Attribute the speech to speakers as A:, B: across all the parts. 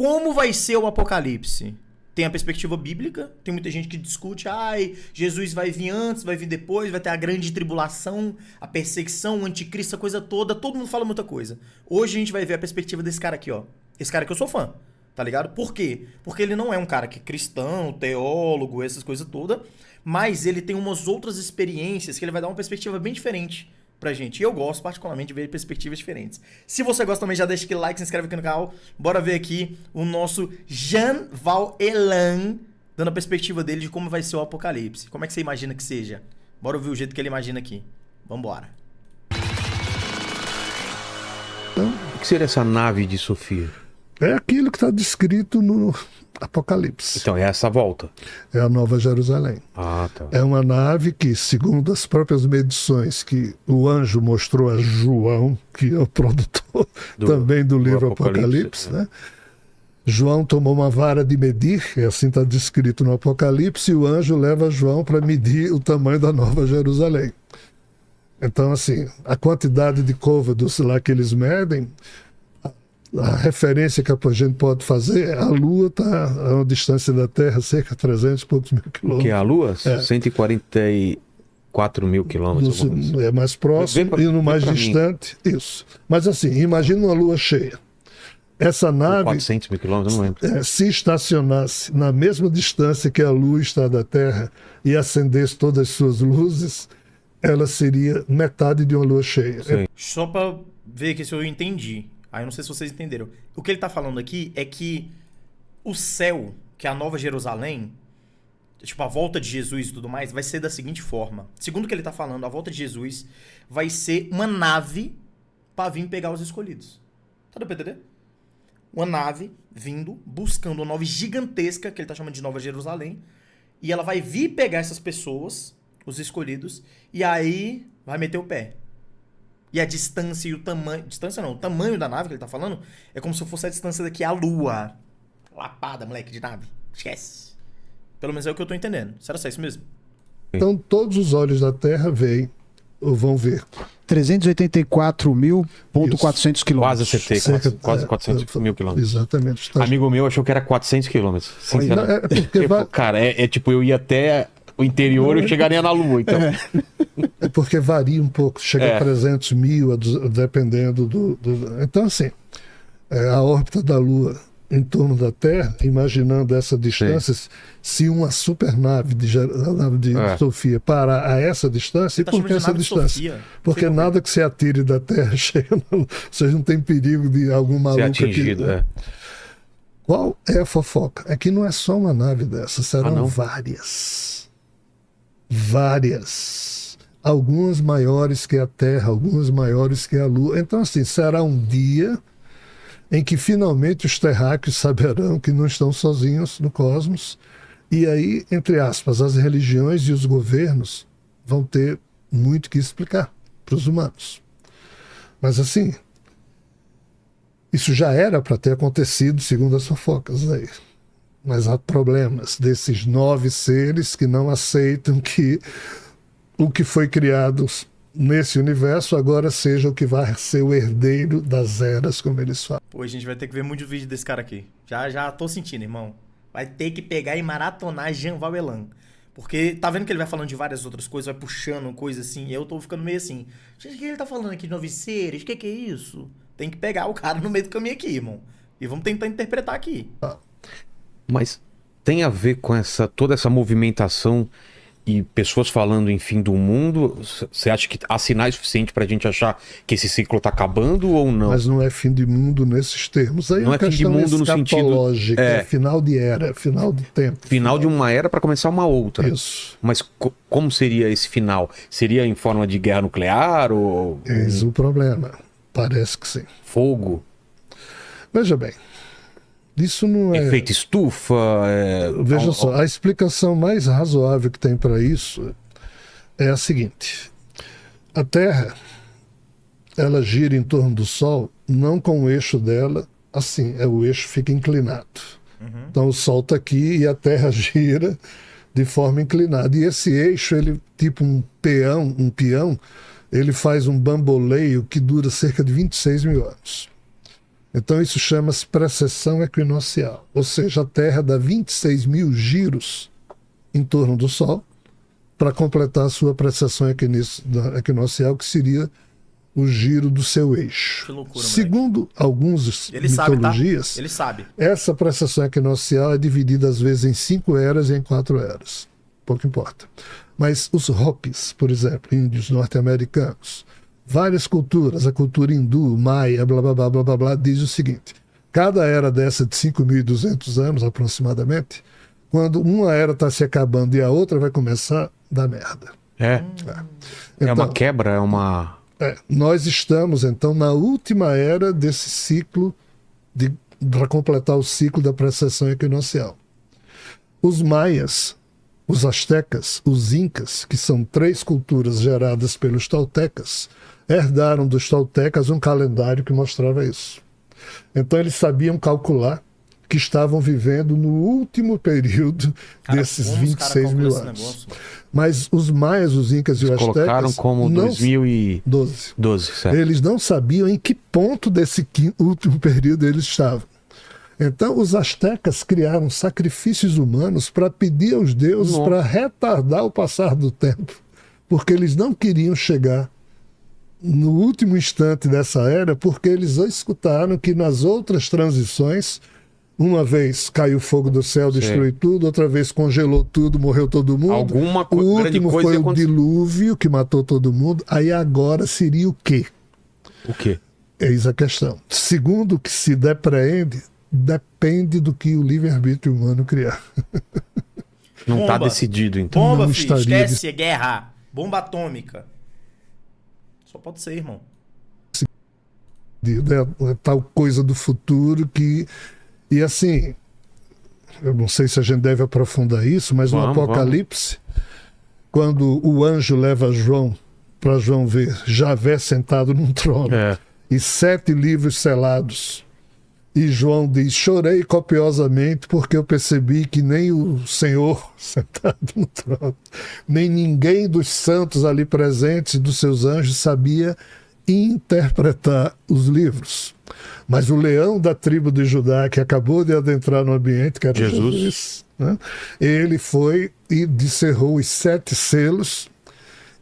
A: Como vai ser o Apocalipse? Tem a perspectiva bíblica, tem muita gente que discute, Jesus vai vir antes, vai vir depois, vai ter a grande tribulação, a perseguição, o anticristo, a coisa toda, todo mundo fala muita coisa. Hoje a gente vai ver a perspectiva desse cara aqui, ó. Esse cara que eu sou fã, tá ligado? Por quê? Porque ele não é um cara que é cristão, teólogo, essas coisas todas, mas ele tem umas outras experiências que ele vai dar uma perspectiva bem diferente pra gente. E eu gosto particularmente de ver perspectivas diferentes. Se você gosta também, já deixa aquele like, se inscreve aqui no canal. Bora ver aqui o nosso Jean Val Elan, dando a perspectiva dele de como vai ser o Apocalipse. Como é que você imagina que seja? Bora ouvir o jeito que ele imagina aqui. Vambora.
B: Então, o que seria essa nave de Sofia?
C: É aquilo que está descrito no Apocalipse.
B: Então, é essa volta.
C: É a Nova Jerusalém.
B: Ah, tá.
C: É uma nave que, segundo as próprias medições que o anjo mostrou a João, que é o produtor também do livro Apocalipse, né? João tomou uma vara de medir, e assim está descrito no Apocalipse, e o anjo leva João para medir o tamanho da Nova Jerusalém. Então, assim, a quantidade de côvados lá que eles medem, a referência que a gente pode fazer, a Lua está a uma distância da Terra, cerca de 300 e poucos mil quilômetros.
B: Que é a Lua? 144 mil quilômetros.
C: É mais próximo e no mais distante, isso. Mas assim, imagina uma Lua cheia. Essa nave,
B: 400 mil quilômetros, não lembro.
C: Se estacionasse na mesma distância que a Lua está da Terra e acendesse todas as suas luzes, ela seria metade de uma Lua cheia.
A: Só para ver aqui se eu entendi. Aí eu não sei se vocês entenderam. O que ele tá falando aqui é que o céu, que é a Nova Jerusalém, tipo a volta de Jesus e tudo mais, vai ser da seguinte forma. Segundo o que ele tá falando, a volta de Jesus vai ser uma nave para vir pegar os escolhidos. Tá dando pra entender? Uma nave vindo, buscando uma nave gigantesca, que ele tá chamando de Nova Jerusalém, e ela vai vir pegar essas pessoas, os escolhidos, e aí vai meter o pé. E a distância e o tamanho... Distância não, o tamanho da nave que ele tá falando é como se fosse a distância daqui à Lua. Lapada, moleque, de nave. Esquece. Pelo menos é o que eu tô entendendo. Será que é isso mesmo?
C: Então todos os olhos da Terra veem, ou vão ver.
D: 384.400 quilômetros.
B: Quase acertei, quase 400 mil quilômetros.
C: Exatamente.
B: Amigo meu achou que era 400 quilômetros. Sinceramente. Cara, tipo, eu ia até o interior e eu chegaria na Lua, então.
C: É porque varia um pouco, chega a 300 mil, dependendo do... Então, assim, a órbita da Lua em torno da Terra, imaginando essa distância, se uma supernave de Sofia parar a essa distância, e por que essa distância? Porque nada que se atire da Terra chega na Lua. Vocês não tem perigo de algum maluco
B: atingido,
C: aqui. Qual é a fofoca? É que não é só uma nave dessa, serão várias. Várias. Algumas maiores que a Terra, algumas maiores que a Lua. Então, assim, será um dia em que finalmente os terráqueos saberão que não estão sozinhos no cosmos. E aí, entre aspas, as religiões e os governos vão ter muito que explicar para os humanos. Mas, assim, isso já era para ter acontecido, segundo as fofocas aí. Mas há problemas desses 9 seres que não aceitam que o que foi criado nesse universo agora seja o que vai ser o herdeiro das eras, como eles falam.
A: Pô, a gente vai ter que ver muitos vídeos desse cara aqui. Já tô sentindo, irmão. Vai ter que pegar e maratonar Jean Val Elan. Porque tá vendo que ele vai falando de várias outras coisas, vai puxando coisa assim, e eu tô ficando meio assim. Gente, o que ele tá falando aqui de 9 seres? O que é isso? Tem que pegar o cara no meio do caminho aqui, irmão. E vamos tentar interpretar aqui.
B: Mas tem a ver com toda essa movimentação e pessoas falando em fim do mundo? Você acha que há sinais suficientes pra gente achar que esse ciclo tá acabando ou não?
C: Mas não é fim de mundo nesses termos. Aí
B: não é fim de mundo no sentido...
C: É final de era, final de tempo.
B: Final de uma era para começar uma outra.
C: Isso.
B: Mas como seria esse final? Seria em forma de guerra nuclear ou...
C: Eis o problema. Parece que sim.
B: Fogo?
C: Veja bem. Isso não é...
B: Efeito estufa?
C: Veja só, a explicação mais razoável que tem para isso é a seguinte. A Terra, ela gira em torno do Sol, não com o eixo dela, assim, o eixo fica inclinado. Então o Sol está aqui e a Terra gira de forma inclinada. E esse eixo, ele tipo um peão, ele faz um bamboleio que dura cerca de 26 mil anos. Então isso chama-se precessão equinocial, ou seja, a Terra dá 26 mil giros em torno do Sol para completar a sua precessão equinocial, que seria o giro do seu eixo.
A: Que loucura,
C: Segundo algumas mitologias,
A: Ele sabe.
C: essa precessão equinocial é dividida às vezes em 5 eras e em 4 eras. Pouco importa. Mas os Hopis, por exemplo, índios norte-americanos, várias culturas, a cultura hindu, maia, blá, blá, blá, blá, blá, blá, diz o seguinte: cada era dessa de 5.200 anos, aproximadamente, quando uma era está se acabando e a outra vai começar a dar merda.
B: É
C: Então,
B: uma quebra, é uma...
C: nós estamos, então, na última era desse ciclo, para completar o ciclo da precessão equinocial. Os maias, os astecas, os incas, que são 3 culturas geradas pelos toltecas, herdaram dos toltecas um calendário que mostrava isso. Então eles sabiam calcular que estavam vivendo no último período desses 26 mil anos. Mas os maias, os incas e os astecas
B: colocaram como 2012, certo?
C: Eles não sabiam em que ponto desse último período eles estavam. Então, os astecas criaram sacrifícios humanos para pedir aos deuses para retardar o passar do tempo, porque eles não queriam chegar no último instante dessa era, porque eles escutaram que nas outras transições, uma vez caiu fogo do céu, destruiu tudo, outra vez congelou tudo, morreu todo mundo. O último foi o dilúvio que matou todo mundo. Aí agora seria o quê?
B: O quê?
C: Eis a questão. Segundo o que se depreende, depende do que o livre-arbítrio humano criar.
B: Não está decidido, então.
A: Bomba,
C: não
A: filho,
C: estaria
A: esquece, guerra. Bomba atômica. Só pode ser, irmão.
C: É tal coisa do futuro que... E assim, eu não sei se a gente deve aprofundar isso, mas no Apocalipse, quando o anjo leva João para João ver Javé sentado num trono e 7 livros selados, e João diz: chorei copiosamente porque eu percebi que nem o Senhor sentado no trono, nem ninguém dos santos ali presentes, dos seus anjos, sabia interpretar os livros. Mas o leão da tribo de Judá, que acabou de adentrar no ambiente, que era Jesus, né? Ele foi e descerrou os 7 selos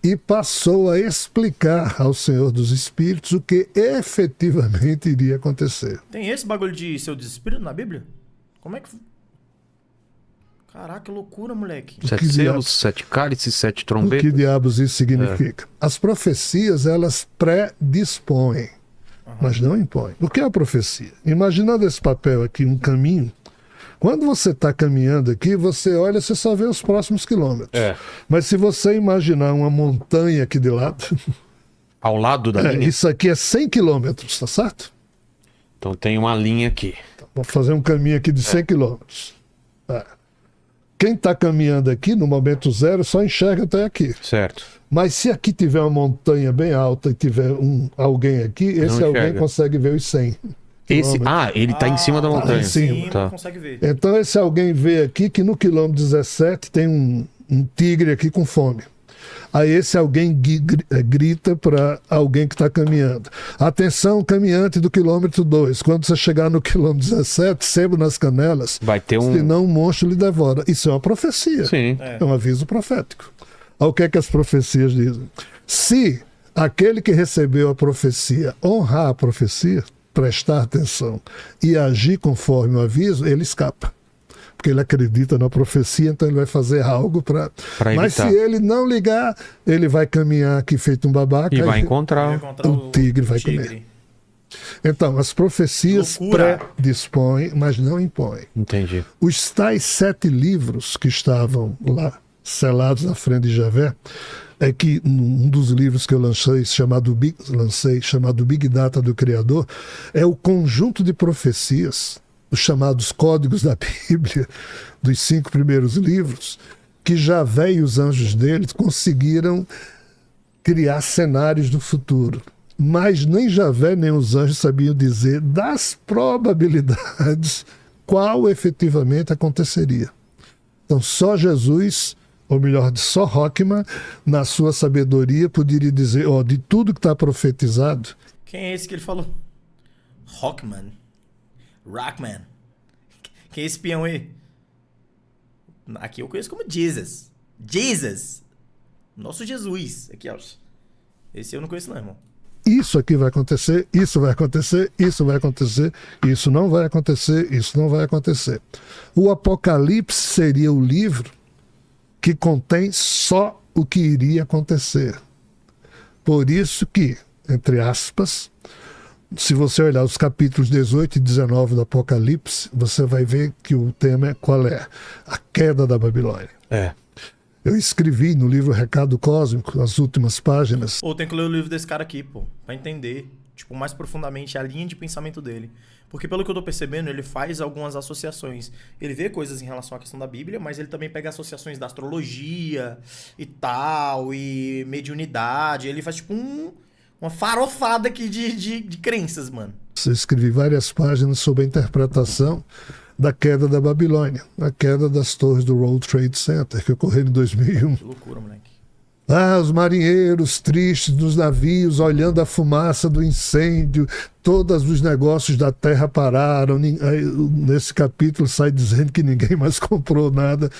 C: e passou a explicar ao Senhor dos Espíritos o que efetivamente iria acontecer.
A: Tem esse bagulho de seu desespírito na Bíblia? Como é que... Caraca, que loucura, moleque.
B: 7 selos, 7 cálices, 7 trombetas.
C: O que diabos isso significa? As profecias, elas predispõem, mas não impõem. O que é a profecia? Imaginando esse papel aqui, um caminho. Quando você está caminhando aqui, você olha, você só vê os próximos quilômetros. Mas se você imaginar uma montanha aqui de lado...
B: Ao lado da linha?
C: Isso aqui é 100 quilômetros, tá certo?
B: Então tem uma linha aqui.
C: Vou fazer um caminho aqui de 100 quilômetros. Quem está caminhando aqui, no momento zero, só enxerga até aqui.
B: Certo.
C: Mas se aqui tiver uma montanha bem alta e tiver alguém aqui, esse alguém consegue ver os 100.
B: Ele está em cima da montanha.
C: Em cima.
A: Não consegue ver.
C: Então esse alguém vê aqui que no quilômetro 17 tem um tigre aqui com fome. Aí esse alguém grita para alguém que está caminhando: atenção, caminhante do quilômetro 2. Quando você chegar no quilômetro 17, sebo nas canelas,
B: vai ter
C: senão um monstro lhe devora. Isso é uma profecia.
B: Sim.
C: É um aviso profético. Olha o que é que as profecias dizem. Se aquele que recebeu a profecia honrar a profecia, prestar atenção e agir conforme o aviso, ele escapa. Porque ele acredita na profecia, então ele vai fazer algo para evitar. Mas se ele não ligar, ele vai caminhar aqui feito um babaca
B: e vai encontrar
C: o tigre vai comer. Então, as profecias predispõem, mas não impõem.
B: Entendi.
C: Os tais 7 livros que estavam lá, selados na frente de Javé, é que um dos livros que eu lancei, chamado Big Data do Criador, é o conjunto de profecias, os chamados códigos da Bíblia, dos 5 primeiros livros, que Javé e os anjos dele conseguiram criar cenários do futuro. Mas nem Javé nem os anjos sabiam dizer das probabilidades qual efetivamente aconteceria. Então só Jesus, ou melhor, só Rockman, na sua sabedoria, poderia dizer, de tudo que está profetizado.
A: Quem é esse que ele falou? Rockman. Rockman. Quem é esse peão aí? Aqui eu conheço como Jesus. Jesus! Nosso Jesus. Aqui, ó. Esse eu não conheço não, irmão.
C: Isso aqui vai acontecer, isso vai acontecer, isso vai acontecer, isso não vai acontecer, isso não vai acontecer. O Apocalipse seria o livro que contém só o que iria acontecer. Por isso que, entre aspas, se você olhar os capítulos 18 e 19 do Apocalipse, você vai ver que o tema é qual é? A queda da Babilônia.
B: É.
C: Eu escrevi no livro Recado Cósmico, as últimas páginas.
A: Ou tem que ler o livro desse cara aqui, pô, pra entender, tipo, mais profundamente a linha de pensamento dele. Porque pelo que eu tô percebendo, ele faz algumas associações. Ele vê coisas em relação à questão da Bíblia, mas ele também pega associações da astrologia e tal, e mediunidade. Ele faz, tipo, uma farofada aqui de crenças, mano.
C: Eu escrevi várias páginas sobre a interpretação da queda da Babilônia, a queda das torres do World Trade Center, que ocorreu em 2001.
A: Que loucura, moleque.
C: Os marinheiros tristes nos navios, olhando a fumaça do incêndio, todos os negócios da terra pararam. Nesse capítulo sai dizendo que ninguém mais comprou nada,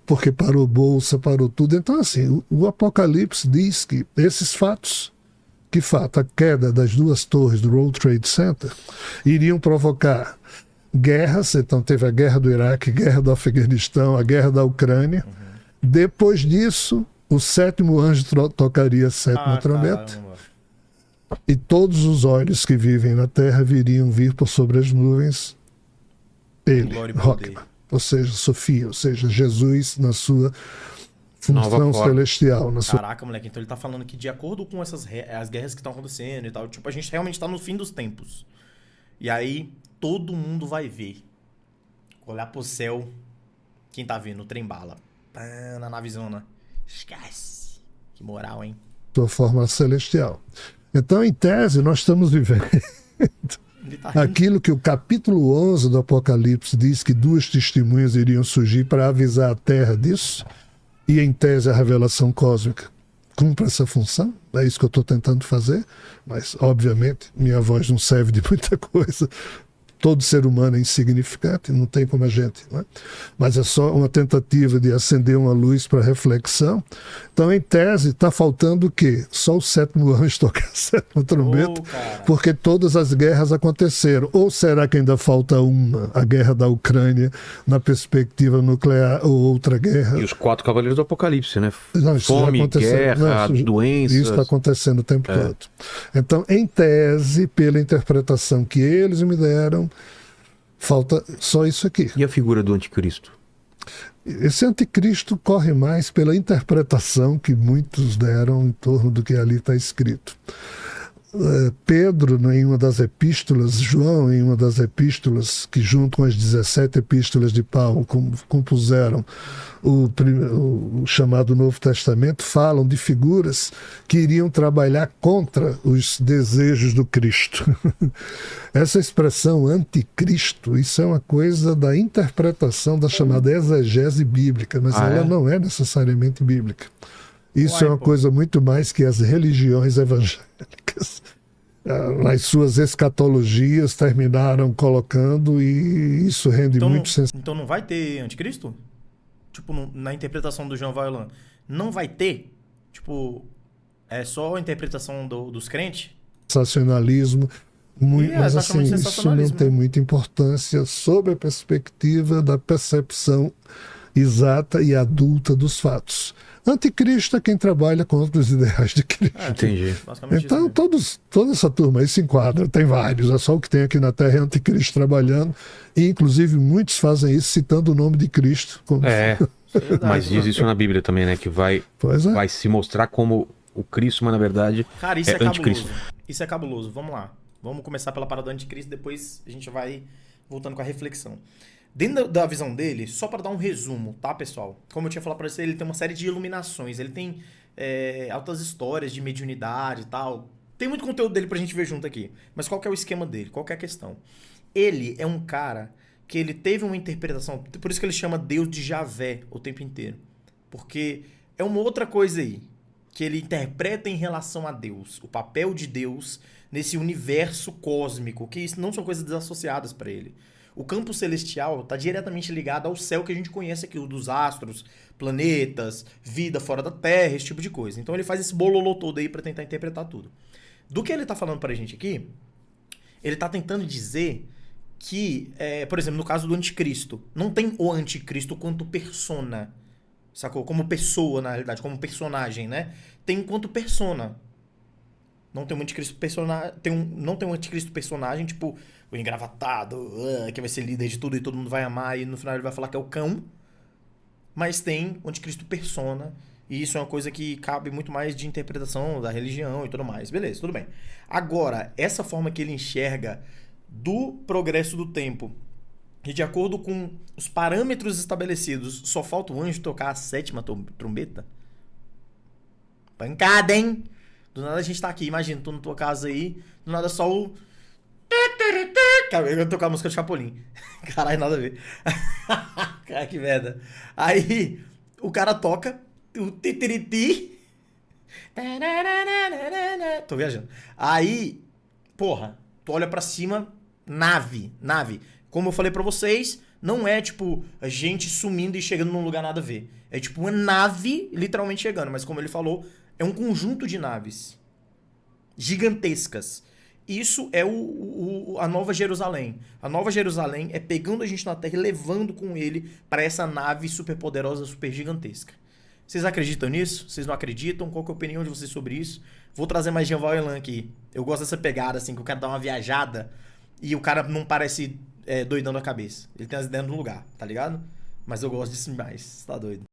C: porque parou bolsa, parou tudo. Então, assim, o Apocalipse diz que esses fatos, que fato, a queda das duas torres do World Trade Center, iriam provocar guerras. Então teve a guerra do Iraque, guerra do Afeganistão, a guerra da Ucrânia. Depois disso, o sétimo anjo tocaria a sétima trombeta.
A: Caramba.
C: E todos os olhos que vivem na terra viriam vir por sobre as nuvens ele,
A: Glória e
C: Rockman.
A: poder.
C: Ou seja, Sofia, ou seja, Jesus na sua função
B: Nova forma.
C: celestial. Na sua...
A: Caraca, moleque, então ele tá falando que de acordo com as guerras que estão acontecendo e tal, tipo, a gente realmente tá no fim dos tempos. E aí, todo mundo vai ver. Olhar pro céu, quem tá vendo? O trem-bala. Pá, na navezona. Esquece. Que moral, hein?
C: sua forma celestial. Então, em tese, nós estamos vivendo
A: Ele tá rindo.
C: aquilo que o capítulo 11 do Apocalipse diz que duas testemunhas iriam surgir para avisar a Terra disso, e em tese a revelação cósmica cumpre essa função. É isso que eu estou tentando fazer, mas obviamente minha voz não serve de muita coisa. Todo ser humano é insignificante, não tem como a gente, não é? Mas é só uma tentativa de acender uma luz para reflexão. Então, em tese, está faltando o quê? Só o sétimo anjo tocar a sétima trombeta,
A: cara.
C: porque todas as guerras aconteceram. Ou será que ainda falta uma, a guerra da Ucrânia, na perspectiva nuclear, ou outra guerra?
B: E os quatro cavaleiros do Apocalipse, né?
C: Não, isso já
B: Fome,
C: aconteceu.
B: guerra,
C: Não,
B: doenças.
C: Isso está acontecendo o tempo todo. Então, em tese, pela interpretação que eles me deram, falta só isso aqui.
B: E a figura do anticristo?
C: Esse anticristo corre mais pela interpretação que muitos deram em torno do que ali está escrito. Pedro, em uma das epístolas, João, em uma das epístolas, que junto com as 17 epístolas de Paulo compuseram o chamado Novo Testamento, falam de figuras que iriam trabalhar contra os desejos do Cristo. Essa expressão anticristo, isso é uma coisa da interpretação da chamada exegese bíblica, mas ela não é necessariamente bíblica. Isso é uma coisa muito mais que as religiões evangélicas, nas suas escatologias, terminaram colocando, e isso rende
A: Então,
C: muito senso.
A: então não vai ter anticristo? Tipo, na interpretação do Jean Valjean, não vai ter? Tipo, é só a interpretação dos crentes?
C: Sensacionalismo, mas
A: tá
C: assim,
A: chamando de
C: isso não
A: sensacionalismo,
C: tem
A: né?
C: muita importância sob a perspectiva da percepção exata e adulta dos fatos. Anticristo é quem trabalha contra os ideais de Cristo.
B: Entendi.
A: Basicamente
C: Então,
A: isso mesmo.
C: toda essa turma aí se enquadra, tem vários, é só o que tem aqui na Terra é anticristo trabalhando, e inclusive muitos fazem isso citando o nome de Cristo. Como...
B: Mas diz isso na Bíblia também, né? Que vai se mostrar como o Cristo, mas na verdade
A: Cara, isso é
B: anticristo.
A: cabuloso. Isso é cabuloso. Vamos lá. Vamos começar pela parada do anticristo, depois a gente vai voltando com a reflexão. Dentro da visão dele, só para dar um resumo, tá, pessoal? Como eu tinha falado pra você, ele tem uma série de iluminações, ele tem altas histórias de mediunidade e tal. Tem muito conteúdo dele pra gente ver junto aqui. Mas qual que é o esquema dele? Qual que é a questão? Ele é um cara que ele teve uma interpretação, por isso que ele chama Deus de Javé o tempo inteiro. Porque é uma outra coisa aí, que ele interpreta em relação a Deus, o papel de Deus nesse universo cósmico, que isso não são coisas desassociadas para ele. O campo celestial está diretamente ligado ao céu que a gente conhece aqui, o dos astros, planetas, vida fora da Terra, esse tipo de coisa. Então ele faz esse bololô todo aí para tentar interpretar tudo. Do que ele tá falando pra gente aqui, ele tá tentando dizer que, por exemplo, no caso do anticristo, não tem o anticristo quanto persona, sacou? Como pessoa, na realidade, como personagem, né? Tem enquanto persona. Não tem um anticristo personagem, não tem um anticristo personagem, tipo, o engravatado, que vai ser líder de tudo e todo mundo vai amar, e no final ele vai falar que é o cão. Mas tem o anticristo persona, e isso é uma coisa que cabe muito mais de interpretação da religião e tudo mais. Beleza, tudo bem. Agora, essa forma que ele enxerga do progresso do tempo, e de acordo com os parâmetros estabelecidos, só falta o anjo tocar a 7ª trombeta? Pancada, hein? Do nada a gente tá aqui, imagina, tô na tua casa aí, do nada só o... Cara, eu ia tocar a música do Chapolin. Caralho, nada a ver. Cara, que merda. Aí, o cara toca o titiriti. Tô viajando. Aí, porra, tu olha pra cima, nave. Como eu falei pra vocês, não é tipo a gente sumindo e chegando num lugar nada a ver. É tipo uma nave literalmente chegando, mas como ele falou, é um conjunto de naves gigantescas. Isso é a Nova Jerusalém. A Nova Jerusalém é pegando a gente na Terra e levando com ele para essa nave super poderosa, super gigantesca. Vocês acreditam nisso? Vocês não acreditam? Qual que é a opinião de vocês sobre isso? Vou trazer mais Jean Elan aqui. Eu gosto dessa pegada, assim, que o cara dá uma viajada e o cara não parece doidão da cabeça. Ele tem as ideias no lugar, tá ligado? Mas eu gosto disso demais. Tá doido.